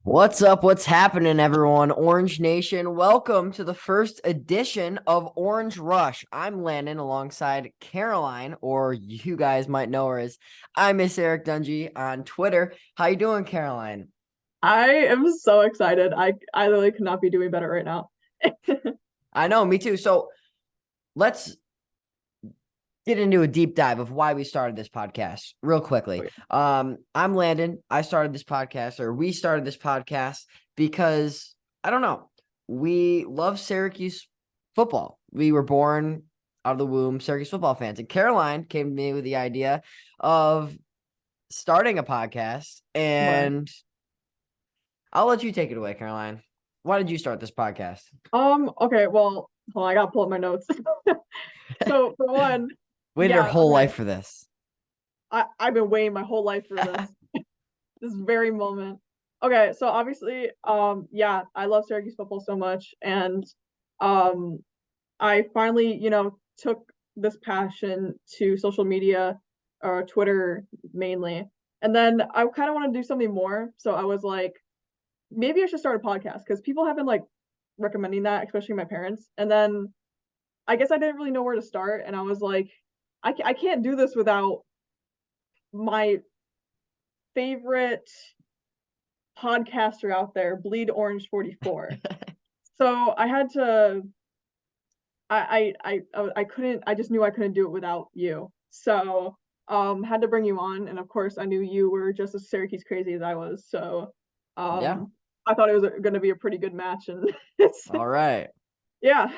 What's up? What's happening, everyone? Orange Nation, welcome to the first edition of Orange Rush. I'm Landon alongside Caroline, or you guys might know her as I Miss Eric Dungy on Twitter. How you doing, Caroline? I am so excited. I literally could not be doing better right now. I know, me too. So let's get into a deep dive of why we started this podcast real quickly. Okay. I'm Landon. I started this podcast, or we started this podcast because I don't know. We love Syracuse football. We were born out of the womb Syracuse football fans. And Caroline came to me with the idea of starting a podcast. Right. And I'll let you take it away, Caroline. Why did you start this podcast? Okay, well, hold on, I gotta pull up my notes. So for one, Waited her yeah, whole okay. life for this. I've been waiting my whole life for this very moment. Okay, so obviously, yeah, I love Syracuse football so much, and um I finally, took this passion to social media or Twitter mainly. And then I kind of want to do something more. So I was like, maybe I should start a podcast because people have been like recommending that, especially my parents. And then I guess I didn't really know where to start. And I was like, I can't do this without my favorite podcaster out there, Bleed Orange 44. So I had to, I couldn't, I just knew I couldn't do it without you. So, had to bring you on. And of course, I knew you were just as Syracuse crazy as I was. So, Yeah. um, I thought it was going to be a pretty good match. And it's, All right. yeah.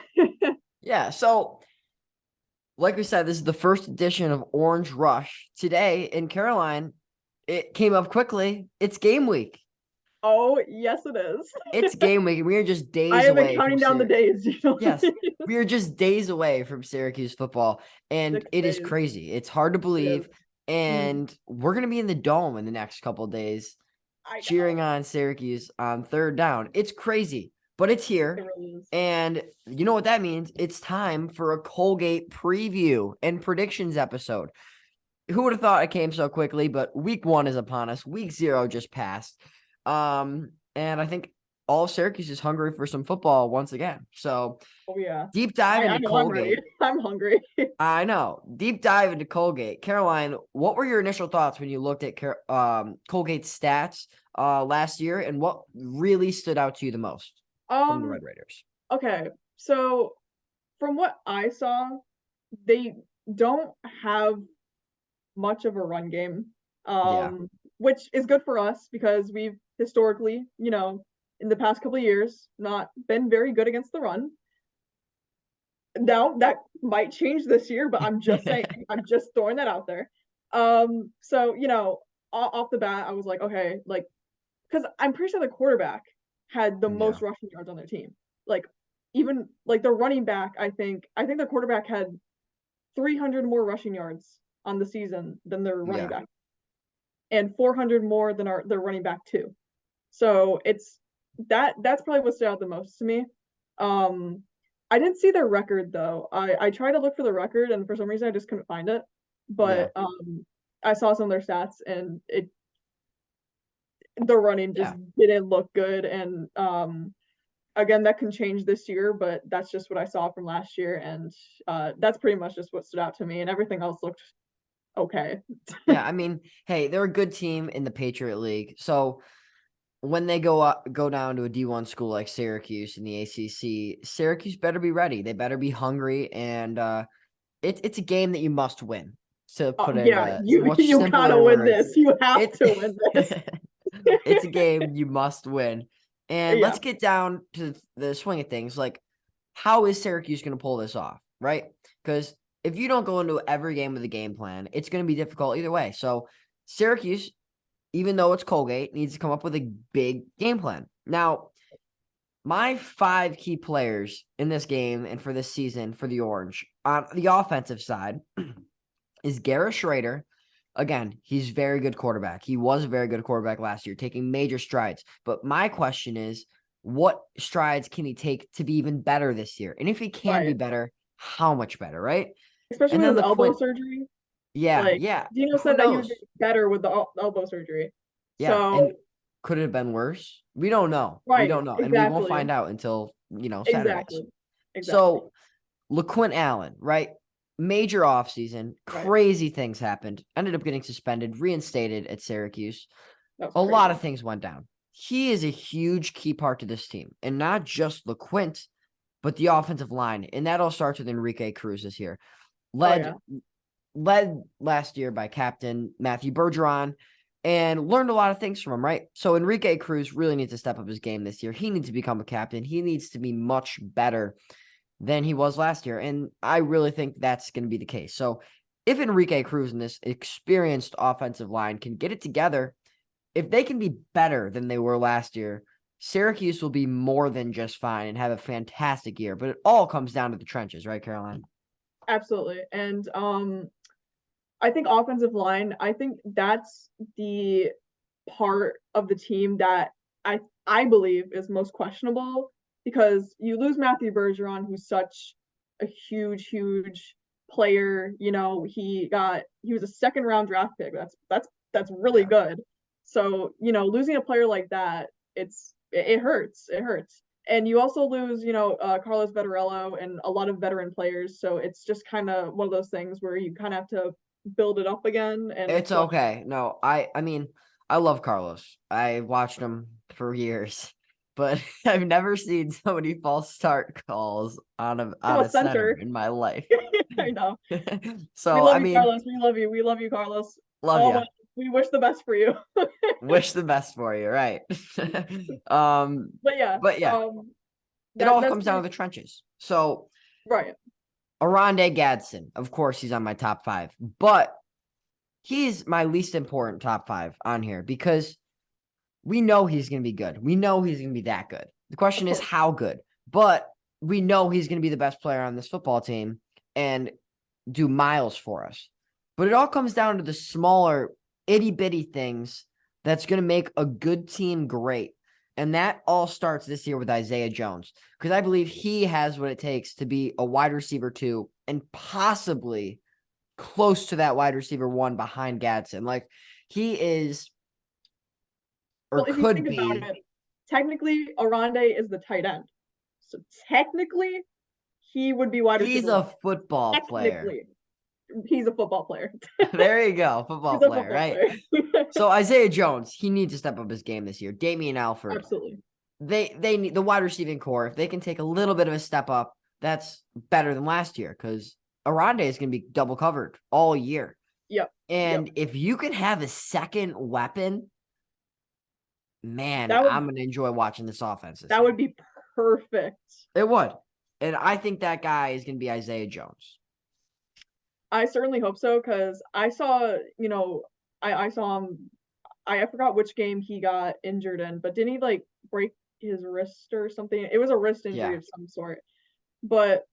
Yeah. So like we said, this is the first edition of Orange Rush. Today in Caroline, it came up quickly. It's game week. Oh, yes, it is. It's game week, and we are just I days have been away from counting down the Syracuse. days, Yes, we are just days away from Syracuse football, and 6 it is days. crazy. It's hard to It is. believe, Mm, and we're gonna be in the dome in the next couple of days, I cheering know. on Syracuse on third down. It's crazy, but it's It here. really is. And you know what that means? It's time for a Colgate preview and predictions episode. Who would have thought it came so quickly? But week one is upon us. Week zero just passed. And I think all of Syracuse is hungry for some football once again. So Oh, yeah. deep dive I into know I'm ready. Colgate. I'm hungry. I know. Deep dive into Colgate. Caroline, what were your initial thoughts when you looked at Colgate's stats last year, and what really stood out to you the most from the Um, Red Raiders? okay. So from what I saw, they don't have much of a run game, Yeah. which is good for us because we've historically, in the past couple of years, not been very good against the run. Now that might change this year, but I'm just saying, I'm just throwing that out there. So off the bat, I was like, okay, like, because I'm pretty sure the quarterback had the Yeah. most rushing yards on their team. Like, even like the running back, I think the quarterback had 300 more rushing yards on the season than their running Yeah. back, and 400 more than their running back too. So that's probably what stood out the most to me. Um, I didn't see their record though. I tried to look for the record, and for some reason I just couldn't find it. Yeah. But I saw some of their stats, and the running just Yeah. didn't look good. And again, that can change this year, but that's just what I saw from last year, and that's pretty much just what stood out to me, and everything else looked okay. Yeah. I mean, hey, they're a good team in the Patriot League. So when they go down to a D1 school like Syracuse in the ACC, Syracuse better be ready. They better be hungry, and it's a game that you must win. To put it in Yeah, a you much you gotta simpler win words, this. You have it to win this. it's a game you must win. And Yeah, let's get down to the swing of things. Like, how is Syracuse going to pull this off, right? Because if you don't go into every game with a game plan, it's going to be difficult either way. So Syracuse, even though it's Colgate, needs to come up with a big game plan. Now, my five key players in this game and for this season for the Orange on the offensive side is Garrett Schrader. Again, he's very good quarterback. He was a very good quarterback last year, taking major strides. But my question is, what strides can he take to be even better this year? And if he can be right. better, how much better, right? Especially And with then his the elbow Quint, surgery. yeah, Like yeah. Dino Who said that he was knows? getting better with the elbow surgery. Yeah, and So could it have been worse? We don't know. We Right. don't know. And we won't Exactly. find out until, Saturdays. Exactly. Exactly. So LaQuint Allen, right? Major offseason, Right. crazy things happened. Ended up getting suspended, reinstated at Syracuse. That was A lot of crazy. things went down. He is a huge key part to this team, and not just LaQuint, but the offensive line. And that all starts with Enrique Cruz this year. Oh yeah. Led last year by Captain Matthew Bergeron, and learned a lot of things from him, right? So Enrique Cruz really needs to step up his game this year. He needs to become a captain. He needs to be much better than he was last year. And I really think that's going to be the case. So if Enrique Cruz and this experienced offensive line can get it together, if they can be better than they were last year, Syracuse will be more than just fine and have a fantastic year. But it all comes down to the trenches, right, Caroline? Absolutely. And I think offensive line, I think that's the part of the team that I believe is most questionable, because you lose Matthew Bergeron, who's such a huge player. He was a second round draft pick. That's really good. So, losing a player like that, it hurts. It hurts. And you also lose, Carlos Vettorello and a lot of veteran players. So it's just kind of one of those things where you kind of have to build it up again. And It's okay. No, I mean, I love Carlos. I watched him for years, but I've never seen so many false start calls on from a a center center. in my life. I know. We So, love I you, mean, Carlos. We love you. We love you, Carlos. love Oh, you. my, we wish the best for you. Wish the best for you, right? But yeah, but yeah, it all that's comes down to the trenches. So, right. Arande Gadsden, of course, he's on my top 5, but he's my least important top 5 on here because we know he's going to be good. We know he's going to be that good. The question is how good, but we know he's going to be the best player on this football team and do miles for us. But it all comes down to the smaller itty bitty things that's going to make a good team great. And that all starts this year with Isaiah Jones, because I believe he has what it takes to be a wide receiver 2 and possibly close to that wide receiver 1 behind Gadsden. Like he is or Well, if you could think about be. it, technically, Arande is the tight end. So technically, he would be wide He's receiver a 1. football player. Technically, he's a football player. There you go, football He's a player, football right? player. So Isaiah Jones, he needs to step up his game this year. Damian Alford, Absolutely. they need the wide receiving core. If they can take a little bit of a step up, that's better than last year because Arande is going to be double covered all year. Yep. And if you can have a second weapon, man, That would I'm going to enjoy watching this offense this that year. would be perfect. It would. And I think that guy is going to be Isaiah Jones. I certainly hope so, because I saw, I saw him. I forgot which game he got injured in, but didn't he like break his wrist or something? It was a wrist injury Yeah. of some sort. But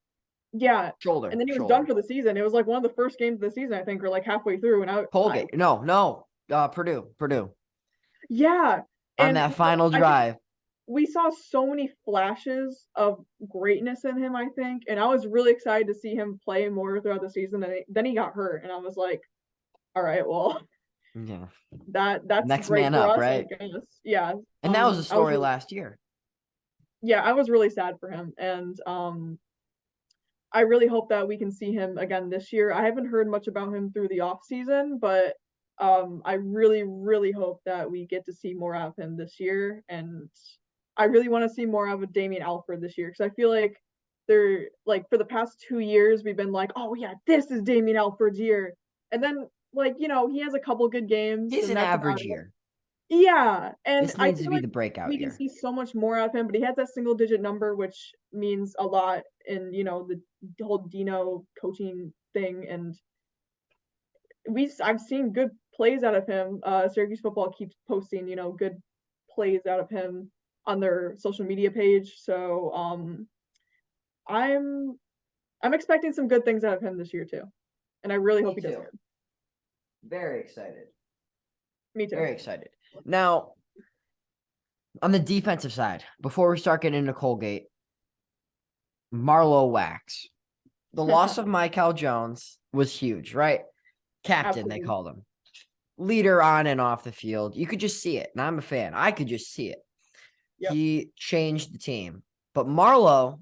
yeah, Shoulder. and then he was done for the season. It was like one of the first games of the season, I think, or like halfway through. And Colgate. No. Purdue. Yeah, On and that final I think drive. we saw so many flashes of greatness in him, I think, and I was really excited to see him play more throughout the season. And then he got hurt, and I was like, all right, well, Yeah. that's Next great man for up, us, I right? guess. Yeah. And that was the I was story last year. yeah, I was really sad for him, and I really hope that we can see him again this year. I haven't heard much about him through the off season, but I really hope that we get to see more of him this year, and I really want to see more of a Damian Alford this year, because I feel like they're like for the past 2 years we've been like, oh yeah, this is Damian Alford's year, and then like he has a couple good games He's and an that's about average it. year. Yeah, and This I needs to feel be like the breakout we can year. see so much more of him, but he has that single digit number, which means a lot in the whole Dino coaching thing. And I've seen good plays out of him. Syracuse football keeps posting good plays out of him on their social media page. So I'm expecting some good things out of him this year too, and I really hope he does good. Very excited. Me too. Very excited. Now, on the defensive side, before we start getting into Colgate, Marlowe Wax. The loss of Michael Jones was huge, right? Captain, they Absolutely. called him. leader on and off the field. You could just see it. And I'm a fan. I could just see it. Yep. He changed the team. But Marlo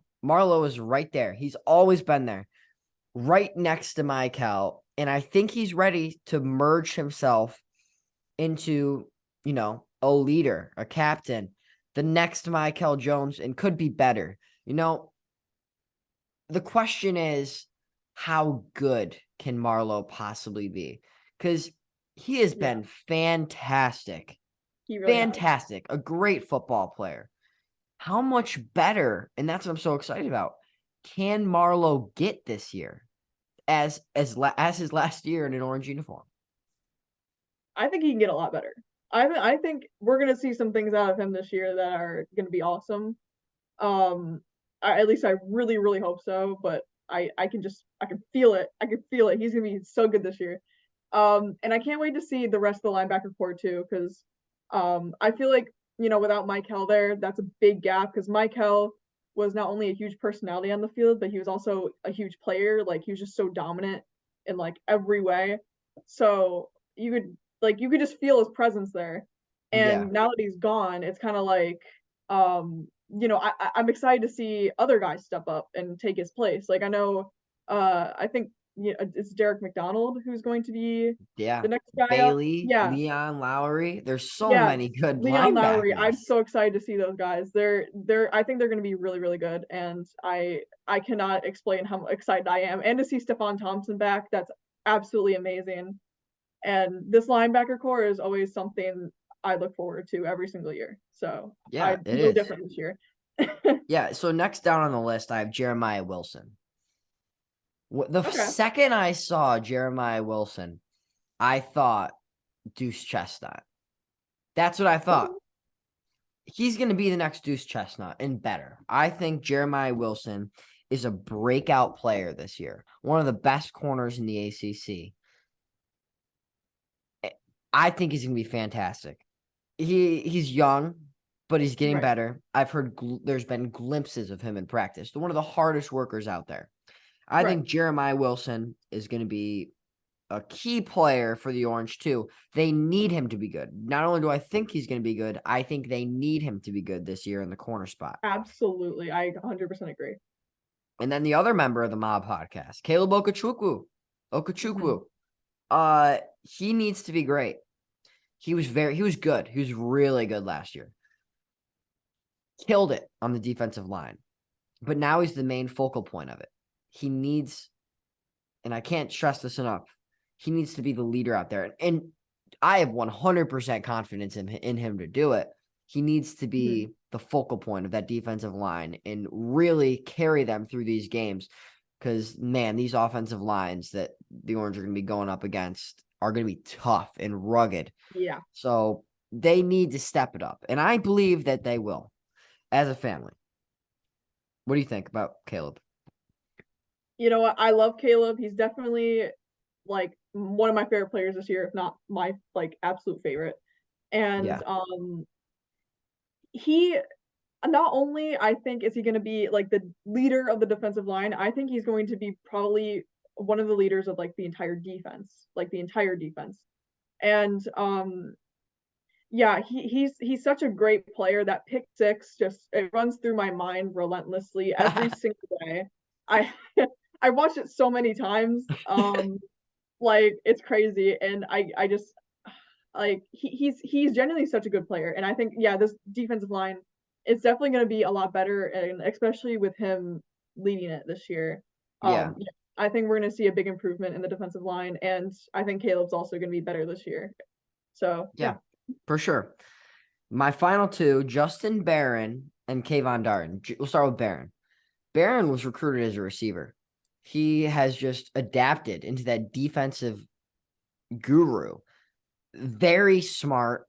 is right there. He's always been there, right next to Michael. And I think he's ready to merge himself into, a leader, a captain, the next Michael Jones, and could be better. The question is, how good can Marlo possibly be? Because he has Yeah. been fantastic. He really has. Fantastic. A great football player. How much better, and that's what I'm so excited about, can Marlo get this year as his last year in an orange uniform? I think he can get a lot better. I think we're gonna see some things out of him this year that are gonna be awesome. At least I really, really hope so. But I can feel it. I can feel it. He's gonna be so good this year. And I can't wait to see the rest of the linebacker core too, because I feel like without Michael there, that's a big gap because Michael was not only a huge personality on the field, but he was also a huge player. Like he was just so dominant in like every way. So you could just feel his presence there. Yeah. And now that he's gone, it's kind of like I'm excited to see other guys step up and take his place. Like I know I think it's Derek McDonald who's going to be Yeah. the next guy up. Bailey, Yeah, Leon Lowry. There's so yes, many good Leon Lowry. I'm linebackers. so excited to see those guys. I think they're going to be really, really good, and I cannot explain how excited I am. And to see Stephon Thompson back, that's absolutely amazing. And this linebacker core is always something I look forward to every single year. So Yeah, I it no is. different this year. Yeah. So next down on the list, I have Jeremiah Wilson. The Okay. second I saw Jeremiah Wilson, I thought Deuce Chestnut. That's what I Okay. thought. He's going to be the next Deuce Chestnut and better. I think Jeremiah Wilson is a breakout player this year, one of the best corners in the ACC. I think he's going to be fantastic. He's young, but he's getting Right. better. I've heard there's been glimpses of him in practice. One of the hardest workers out there. I Right. think Jeremiah Wilson is going to be a key player for the Orange too. They need him to be good. Not only do I think he's going to be good, I think they need him to be good this year in the corner spot. Absolutely. I 100% agree. And then the other member of the Mob podcast, Caleb Okechukwu. Mhm. Okechukwu. He needs to be great. He was good. He was really good last year. Killed it on the defensive line. But now he's the main focal point of it. He needs, and I can't stress this enough, he needs to be the leader out there. And I have 100% confidence in him to do it. He needs to be the focal point of that defensive line and really carry them through these games. Because, man, these offensive lines that the Orange are going to be going up against are going to be tough and rugged. Yeah. So they need to step it up. And I believe that they will as a family. What do you think about Caleb? You know what? I love Caleb. He's definitely like one of my favorite players this year, if not my like absolute favorite. And Yeah. he not only I think is he going to be like the leader of the defensive line, I think he's going to be probably one of the leaders of like the entire defense, like the entire defense. And yeah, he's such a great player. That pick six just it runs through my mind relentlessly every single day. I I watched it so many times. Like it's crazy, and I just like he's genuinely such a good player, and I think yeah, this defensive line is definitely going to be a lot better, and especially with him leading it this year. Yeah. Yeah, I think we're going to see a big improvement in the defensive line, and I think Caleb's also going to be better this year. So yeah. Yeah, for sure. My final two, Justin Barron and Kayvon Darden. We'll start with Barron. Barron was recruited as a receiver. He has just adapted into that defensive guru. Very smart,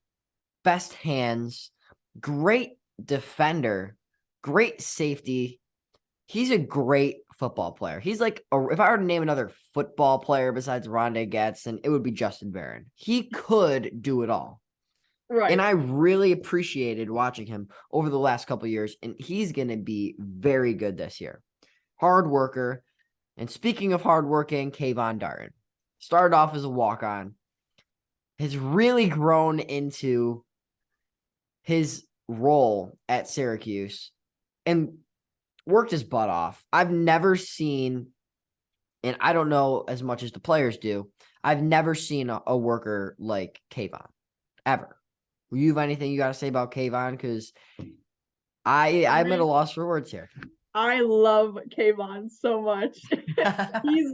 best hands, great defender, great safety. He's a great football player. He's like, if I were to name another football player besides Rondé Gatson, it would be Justin Barron. He could do it all. And Right. I really appreciated watching him over the last couple of years, and he's going to be very good this year. Hard worker. And speaking of hardworking, Kayvon Darden started off as a walk-on. has really grown into his role at Syracuse and worked his butt off. I've never seen, and I don't know as much as the players do, I've never seen a worker like Kayvon, ever. You have anything you got to say about Kayvon? Because I'm at a loss for words here. I love Kayvon so much. He's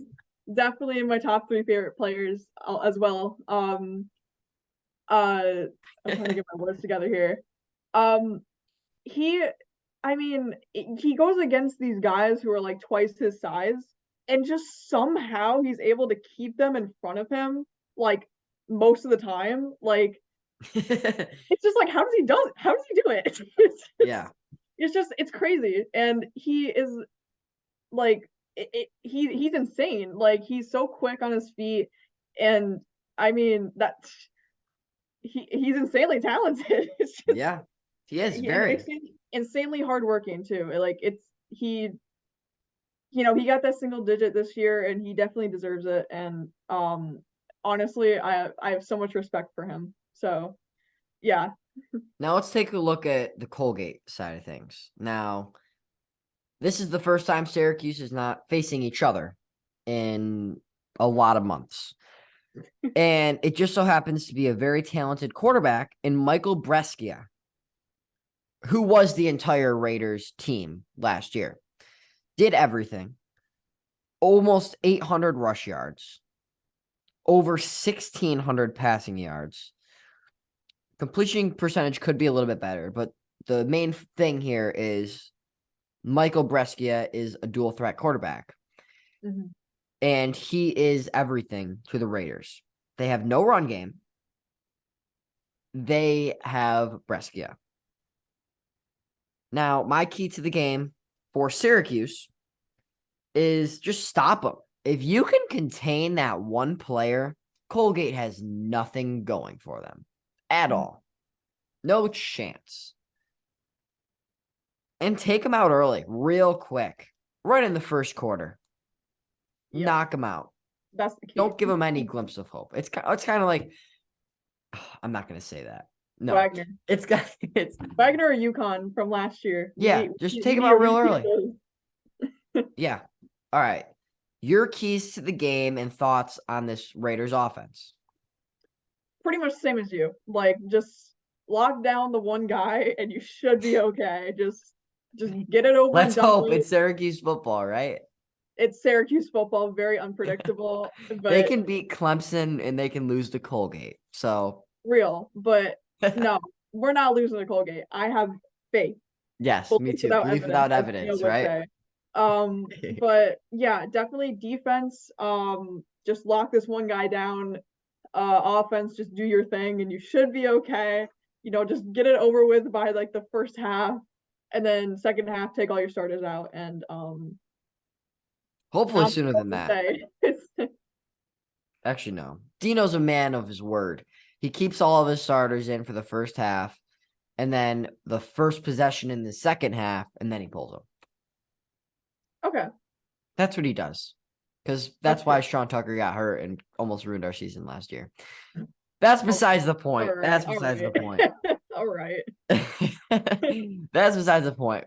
definitely in my top 3 favorite players as well. I'm trying to get my words together here. Um, he, I mean, he goes against these guys who are like twice his size, and just somehow he's able to keep them in front of him, like most of the time. Like it's just like, how does he do it? Yeah. It's just it's crazy, and he is like he's insane. Like he's so quick on his feet, and I mean that he's insanely talented. It's just Yeah. He is and very. insanely hardworking too. Like it's he, he got that single digit this year, and he definitely deserves it. And honestly, I have so much respect for him. So yeah. Now let's take a look at the Colgate side of things. Now, this is the first time Syracuse is not facing each other in a lot of months. And it just so happens to be a very talented quarterback in Michael Brescia, who was the entire Raiders team last year. Did everything. Almost 800 rush yards, over 1,600 passing yards. Completion percentage could be a little bit better, but the main thing here is Michael Brescia is a dual threat quarterback. Mm-hmm. And he is everything to the Raiders. They have no run game. They have Brescia. Now, my key to the game for Syracuse is just stop them. If you can contain that one player, Colgate has nothing going for them at all. No chance. And take them out early, real quick, right in the first quarter. Yep. Knock them out. That's the key. Don't give them any glimpse of hope. It's kind of like, I'm not going to say that. No, Wagner. It's Wagner or UConn from last year. Yeah, just take them out real early. Yeah. All right. Your keys to the game and thoughts on this Raiders offense. Pretty much the same as you. Like, just lock down the one guy and you should be okay. Just get it over. Let's hope it's Syracuse football, right? It's Syracuse football, very unpredictable. But they can beat Clemson and they can lose to Colgate. So real, but no, we're not losing to Colgate. I have faith. Yes, me too. Belief without evidence, right? But yeah, definitely defense. Just lock this one guy down. Offense, just do your thing and you should be okay. Just get it over with by like the first half, and then second half take all your starters out, and hopefully sooner than that. Actually, no. Dino's a man of his word. He keeps all of his starters in for the first half, and then the first possession in the second half, and then he pulls them. Okay. That's what he does. Because that's why Sean Tucker got hurt and almost ruined our season last year. That's besides the point. Right, that's besides the point. All right. That's besides the point.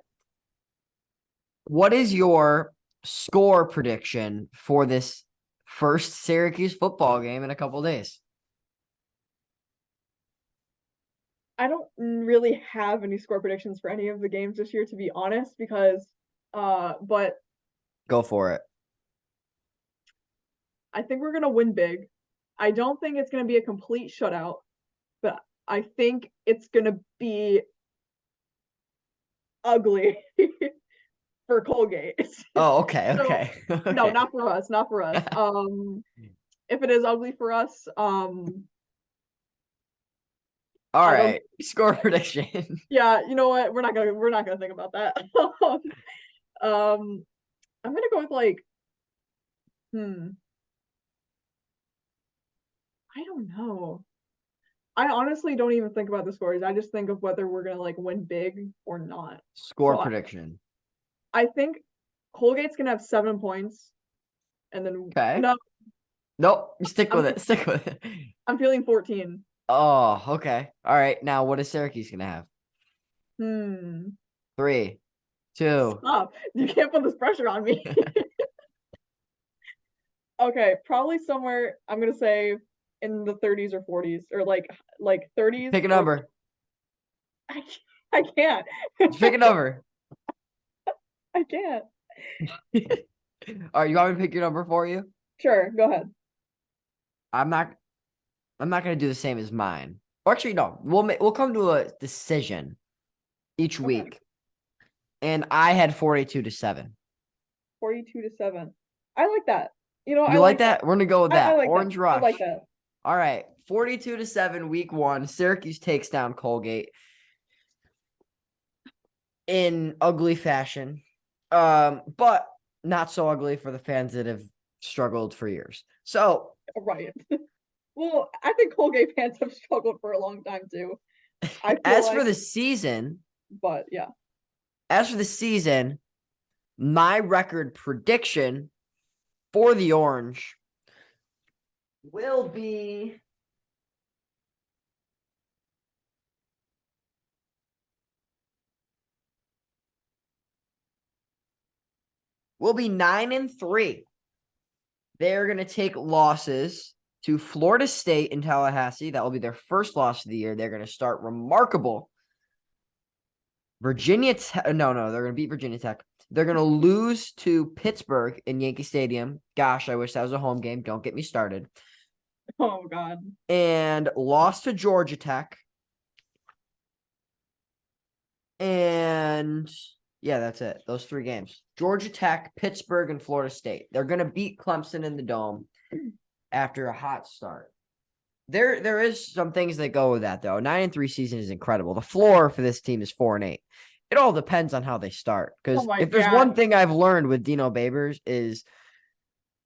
What is your score prediction for this first Syracuse football game in a couple days? I don't really have any score predictions for any of the games this year, to be honest, because but go for it. I think we're gonna win big. I don't think it's gonna be a complete shutout, but I think it's gonna be ugly for Colgate. Oh, okay, okay. Okay. No, not for us, not for us. If it is ugly for us, all right, score prediction. Yeah, you know what? We're not gonna think about that. I'm gonna go with like, I don't know. I honestly don't even think about the scores. I just think of whether we're gonna like win big or not. Score prediction. I think Colgate's gonna have 7 points, and then okay. No, Nope. Stick I'm with it. Stick with it. I'm feeling 14. Oh, okay. All right. Now, what is Syracuse gonna have? Hmm. 3, 2. Stop. You can't put this pressure on me. Okay, probably somewhere I'm gonna say in the 30s or 40s or like 30s Pick a or number. I I can't. Just pick a number. I can't. All right. You want me to pick your number for you? Sure, go ahead. I'm not. I'm not gonna do the same as mine. Or actually, no. We'll come to a decision each Okay. week. And I had 42-7. 42 to 7. I like that. I You like like that. that? We're gonna go with I that. like that. Orange I like Rush. that. All right. 42-7, week 1. Syracuse takes down Colgate in ugly fashion. But not so ugly for the fans that have struggled for years. So Right. Well, I think Colgate fans have struggled for a long time too. I feel as for like, the season, but yeah. as for the season, my record prediction for the Orange will be will be 9-3. They're going to take losses to Florida State and Tallahassee. That will be their first loss of the year. They're going to start remarkable. Virginia Tech. No, they're going to beat Virginia Tech. They're going to lose to Pittsburgh in Yankee Stadium. Gosh, I wish that was a home game. Don't get me started. Oh God. And lost to Georgia Tech. And yeah, that's it. Those 3 games. Georgia Tech, Pittsburgh, and Florida State. They're going to beat Clemson in the Dome after a hot start. There is some things that go with that, though. 9-3 season is incredible. The floor for this team is 4-8. It all depends on how they start. Oh Because my if there's God. one thing I've learned with Dino Babers is,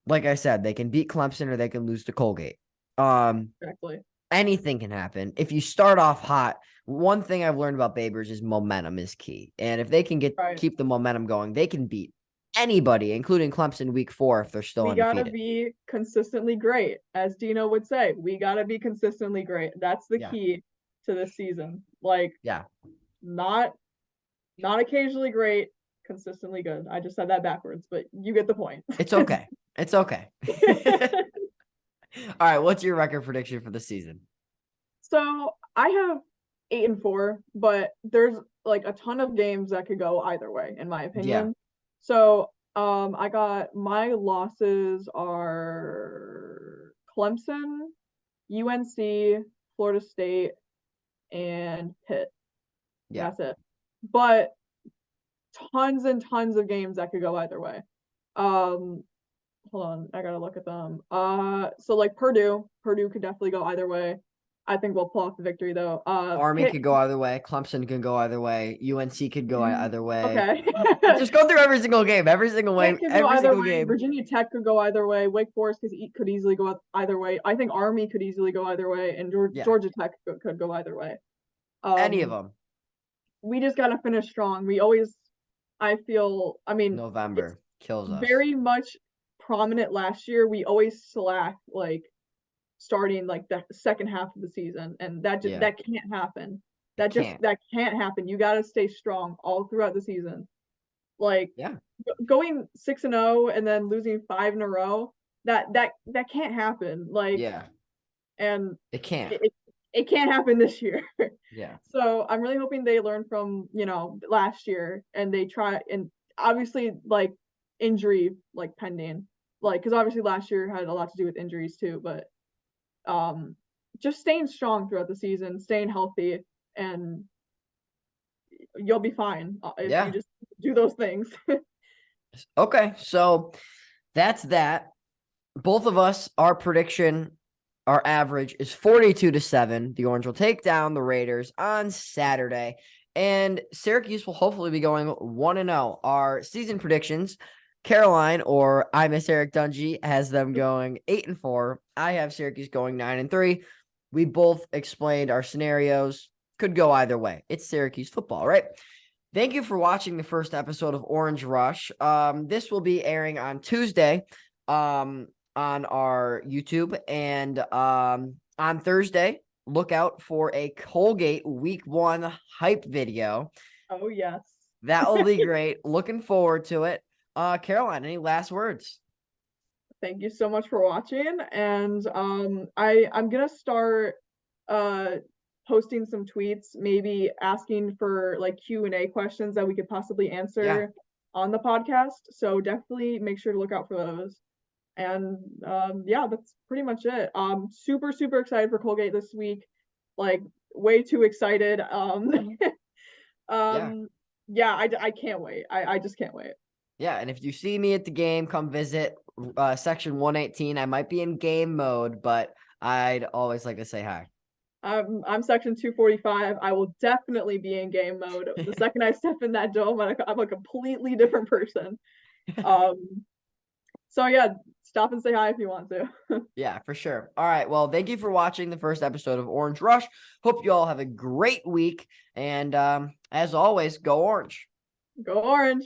like I said, they can beat Clemson or they can lose to Colgate. Exactly. Anything can happen. If you start off hot, one thing I've learned about Babers is momentum is key. And if they can Right. keep the momentum going, they can beat anybody, including Clemson week 4 if they're still We gotta undefeated. be consistently great, as Dino would say. We gotta be consistently great. That's the Yeah. key to this season. Like, Yeah. not occasionally great, consistently good. I just said that backwards, but you get the point. It's okay. It's okay. All right. What's your record prediction for the season? So I have 8-4, but there's like a ton of games that could go either way, in my opinion. So I got my losses are Clemson, UNC, Florida State, and Pitt. Yeah. That's it. But tons and tons of games that could go either way. Hold on, I gotta look at them. So like Purdue could definitely go either way. I think we'll pull off the victory though. Army Pitt, could go either way. Clemson can go either way. UNC could go either way. okay. Just go through every single game. Every single way. Pitt could go Every either single way. game. Virginia Tech could go either way. Wake Forest could easily go either way. I think Army could easily go either way, and Yeah. Georgia Tech could go either way. Any of them. We just gotta finish strong. We always, I feel, I mean, it's November kills us. very much prominent last year. We always slack like starting like the second half of the season, and that just that can't happen. That can't happen. You got to stay strong all throughout the season. Like going 6-0 and then losing 5 in a row, that can't happen. Like and it can't. It can't happen this year. Yeah. So I'm really hoping they learn from last year and they try, and obviously like injury like pending, like because obviously last year had a lot to do with injuries too, but just staying strong throughout the season, staying healthy, and you'll be fine if you just do those things. Okay, so that's that. Both of us, our prediction, our average is 42-7. The Orange will take down the Raiders on Saturday, and Syracuse will hopefully be going 1-0. Our season predictions, Caroline, or I Miss Eric Dungy, has them going 8-4. I have Syracuse going 9-3. We both explained our scenarios. Could go either way. It's Syracuse football, right? Thank you for watching the first episode of Orange Rush. This will be airing on Tuesday. on our YouTube. And on Thursday, look out for a Colgate Week 1 hype video. Oh, yes. That will be great. Looking forward to it. Caroline, any last words? Thank you so much for watching. And I'm gonna start posting some tweets, maybe asking for like Q&A questions that we could possibly answer on the podcast. So definitely make sure to look out for those. And yeah, that's pretty much it. Super, super excited for Colgate this week. Like way too excited. Yeah. Yeah, I can't wait. I just can't wait. Yeah, and if you see me at the game, come visit section 118. I might be in game mode, but I'd always like to say hi. I'm section 245. I will definitely be in game mode. The second I step in that dome, I'm a completely different person. So yeah, stop and say hi if you want to. Yeah, for sure. All right. Well, thank you for watching the first episode of Orange Rush. Hope you all have a great week. And as always, go Orange. Go Orange.